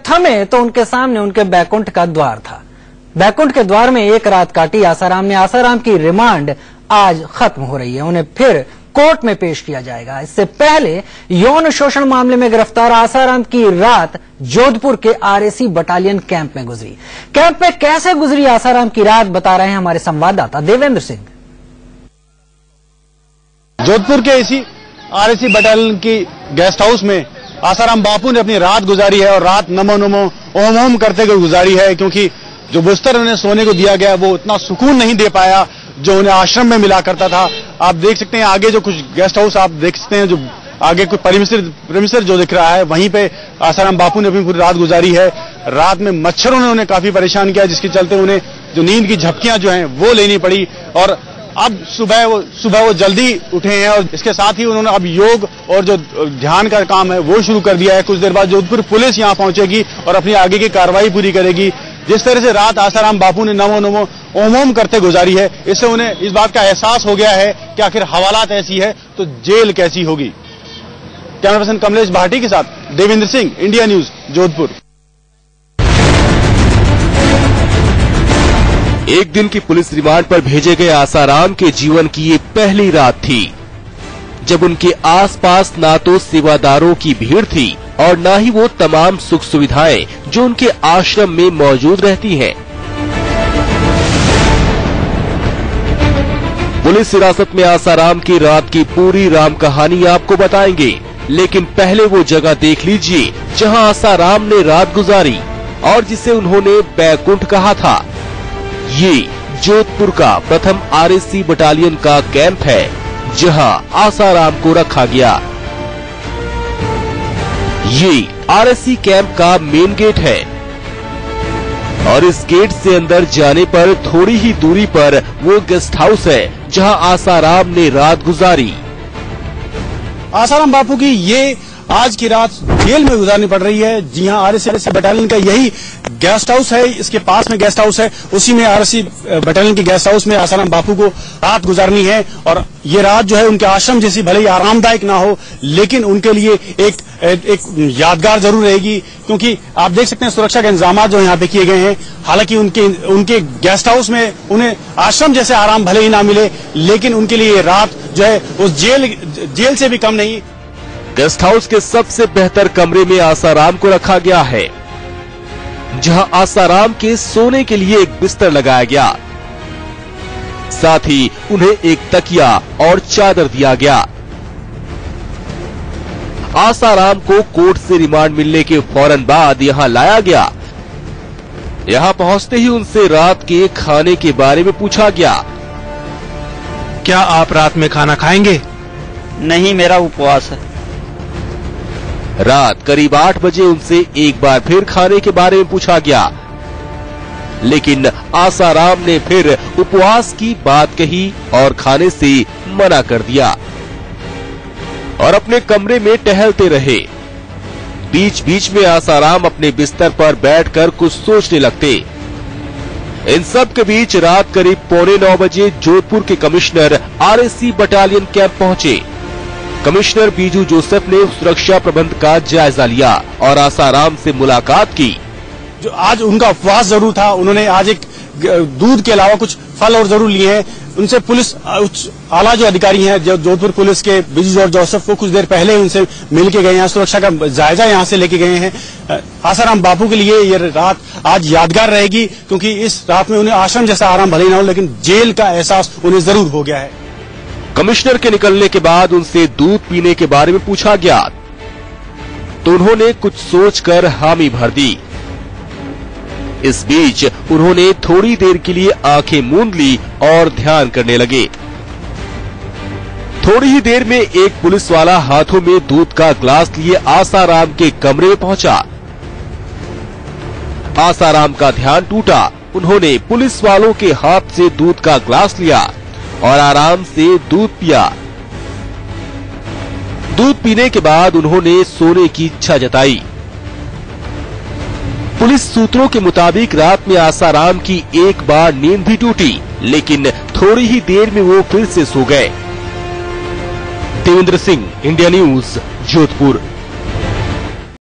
थमे तो उनके सामने उनके बैकुंठ का द्वार था। बैकुंठ के द्वार में एक रात काटी आसाराम ने। आसाराम की रिमांड आज खत्म हो रही है, उन्हें फिर कोर्ट में पेश किया जाएगा। इससे पहले यौन शोषण मामले में गिरफ्तार आसाराम की रात जोधपुर के आरएसी बटालियन कैंप में गुजरी। कैंप में कैसे गुजरी आसाराम की रात बता रहे हैं हमारे संवाददाता देवेंद्र सिंह। जोधपुर के इसी आरएसी बटालियन की गेस्ट हाउस में आसाराम बापू ने अपनी रात गुजारी है और रात नमो नमो ओम ओम करते हुए गुजारी है, क्योंकि जो बिस्तर उन्हें सोने को दिया गया वो उतना सुकून नहीं दे पाया जो उन्हें आश्रम में मिला करता था। आप देख सकते हैं आगे जो कुछ गेस्ट हाउस आप देख सकते हैं, जो आगे कुछ परिमिसर जो दिख रहा है, वहीं पे आसाराम बापू ने अपनी पूरी रात गुजारी है। रात में मच्छरों ने उन्हें काफी परेशान किया, जिसके चलते उन्हें जो नींद की झपकियां जो हैं वो लेनी पड़ी और अब सुबह वो जल्दी उठे हैं और इसके साथ ही उन्होंने अब योग और जो ध्यान का काम है वो शुरू कर दिया है। कुछ देर बाद जोधपुर पुलिस यहां पहुंचेगी और अपनी आगे की कार्रवाई पूरी करेगी। जिस तरह से रात आसाराम बापू ने नमो नमो ओम ओम करते गुजारी है, इससे उन्हें इस बात का एहसास हो गया है कि आखिर हवालात ऐसी है तो जेल कैसी होगी। कैमरा पर्सन कमलेश भाटी के साथ देवेंद्र सिंह, इंडिया न्यूज, जोधपुर। एक दिन की पुलिस रिमांड पर भेजे गए आसाराम के जीवन की ये पहली रात थी जब उनके आसपास ना तो सेवादारों की भीड़ थी और ना ही वो तमाम सुख सुविधाएं जो उनके आश्रम में मौजूद रहती हैं। पुलिस हिरासत में आसाराम की रात की पूरी राम कहानी आपको बताएंगे, लेकिन पहले वो जगह देख लीजिए जहां आसाराम ने रात गुजारी और जिसे उन्होंने बैकुंठ कहा था। ये जोधपुर का प्रथम आरएसी बटालियन का कैंप है जहां आसाराम को रखा गया। ये आरएसी कैंप का मेन गेट है और इस गेट से अंदर जाने पर थोड़ी ही दूरी पर वो गेस्ट हाउस है जहां आसाराम ने रात गुजारी। आसाराम बापू की ये आज की रात जेल में गुजारनी पड़ रही है। जी हां, आरएसी बटालियन का यही गेस्ट हाउस है, इसके पास में गेस्ट हाउस है, उसी में आरएसी बटालियन की गेस्ट हाउस में आसाराम बापू को रात गुजारनी है। और ये रात जो है उनके आश्रम जैसी भले ही आरामदायक ना हो, लेकिन उनके लिए एक यादगार जरूर रहेगी, क्योंकि आप देख सकते हैं सुरक्षा के इंतजाम जो यहाँ पे किए गए हैं। हालांकि उनके गेस्ट हाउस में उन्हें आश्रम जैसे आराम भले ही ना मिले, लेकिन उनके लिए ये रात जो है उस जेल से भी कम नहीं। गेस्ट हाउस के सबसे बेहतर कमरे में आसाराम को रखा गया है, जहां आसाराम के सोने के लिए एक बिस्तर लगाया गया, साथ ही उन्हें एक तकिया और चादर दिया गया। आसाराम को कोर्ट से रिमांड मिलने के फौरन बाद यहां लाया गया। यहां पहुंचते ही उनसे रात के खाने के बारे में पूछा गया। क्या आप रात में खाना खाएंगे? नहीं, मेरा उपवास है। रात करीब 8 बजे उनसे एक बार फिर खाने के बारे में पूछा गया, लेकिन आसाराम ने फिर उपवास की बात कही और खाने से मना कर दिया और अपने कमरे में टहलते रहे। बीच बीच में आसाराम अपने बिस्तर पर बैठकर कुछ सोचने लगते। इन सब के बीच रात करीब 8:45 बजे जोधपुर के कमिश्नर आरएसी बटालियन कैंप पहुंचे। कमिश्नर बीजू जोसेफ ने सुरक्षा प्रबंध का जायजा लिया और आसाराम से मुलाकात की। जो आज उनका उपवास जरूर था, उन्होंने आज एक दूध के अलावा कुछ फल और जरूर लिए हैं। उनसे पुलिस आला जो अधिकारी हैं जोधपुर पुलिस के बीजू जोसेफ को कुछ देर पहले उनसे मिल के गए हैं, सुरक्षा का जायजा यहाँ से लेके गए हैं। आसाराम बापू के लिए ये रात आज यादगार रहेगी, क्योंकि इस रात में उन्हें आश्रम जैसा आराम भले ही ना हो, लेकिन जेल का एहसास उन्हें जरूर हो गया है। कमिश्नर के निकलने के बाद उनसे दूध पीने के बारे में पूछा गया तो उन्होंने कुछ सोचकर हामी भर दी। इस बीच उन्होंने थोड़ी देर के लिए आंखें मूंद ली और ध्यान करने लगे। थोड़ी ही देर में एक पुलिस वाला हाथों में दूध का ग्लास लिए आसाराम के कमरे में पहुंचा। आसाराम का ध्यान टूटा। उन्होंने पुलिस वालों के हाथ से दूध का ग्लास लिया और आराम से दूध पिया। दूध पीने के बाद उन्होंने सोने की इच्छा जताई। पुलिस सूत्रों के मुताबिक रात में आसाराम की एक बार नींद भी टूटी, लेकिन थोड़ी ही देर में वो फिर से सो गए। Devendra Singh, India news, Jodhpur.